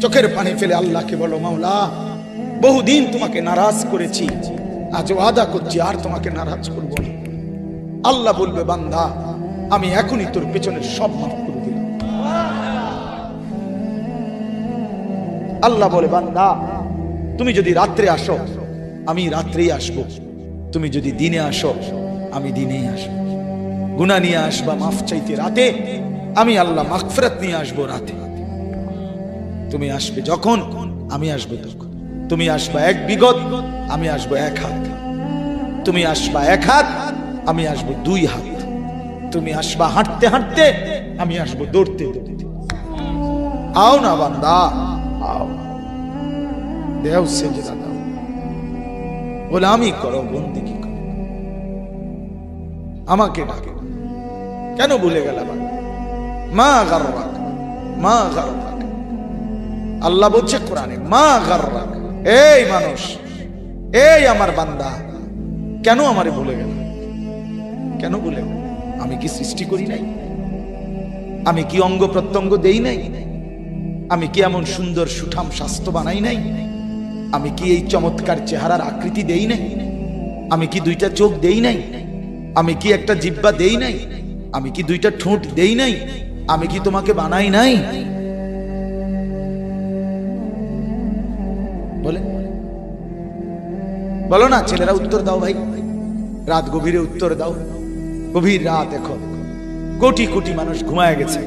চোখের পানি ফেলে আল্লাহকে বলো, মাওলা বহুদিন তোমাকে নারাজ করেছি, আজ ওয়াদা করছি আর তোমাকে নারাজ করব না। আল্লাহ বলবে, বান্দা আমি এখনই তোর পেছনের সব মাফ করে দিলাম। আল্লাহ বলে, বান্দা তুমি যদি রাত্রে আসো আমি রাত্রেই আসবো, তুমি যদি দিনে আসো আমি দিনেই আসবো। গুনাহ নিয়ে আসবা মাফ চাইতে রাতে, আমি আল্লাহ মাগফিরাত নিয়ে আসবো রাতে। তুমি আসবে যখন আমি আসবো তখন। তুমি আসবা এক বিগত, আমি আসবো এক হাত। তুমি আসবা এক হাত, আমি আসবো দুই হাত। তুমি আসবা হাঁটতে হাঁটতে, আমি আসবো দৌড়তে দৌড়তে। আও না বান্দা আও, দেও সেজদা দাও, গোলামি করো, বন্দেগী করো, আমাকে ডাকে। কেন ভুলে গেল? মা গাররাক, মা গাররাক। আল্লাহ বলছে কোরআনে, মা গাররাক। এই মানুষ, এই আমার বান্দা, কেন আমারে ভুলে গেল? কেন ভুলে গেল? আমি কি সৃষ্টি করি নাই? আমি কি অঙ্গ প্রত্যঙ্গ দেই নাই? আমি কি এমন সুন্দর সুঠাম স্বাস্থ্য বানাই নাই? আমি কি এই চমৎকার চেহারার আকৃতি দেই নাই? আমি কি দুইটা চোখ দেই নাই? আমি কি একটা জিহ্বা দেই নাই? আমি কি দুইটা ঠোঁট দেই নাই? আমি কি তোমাকে বানাই নাই? বলে বলো না ছেলেরা, উত্তর দাও ভাই। রাত গভীরে উত্তর দাও। গভীর রাত, এখন কোটি কোটি মানুষ ঘুমায় গেছে।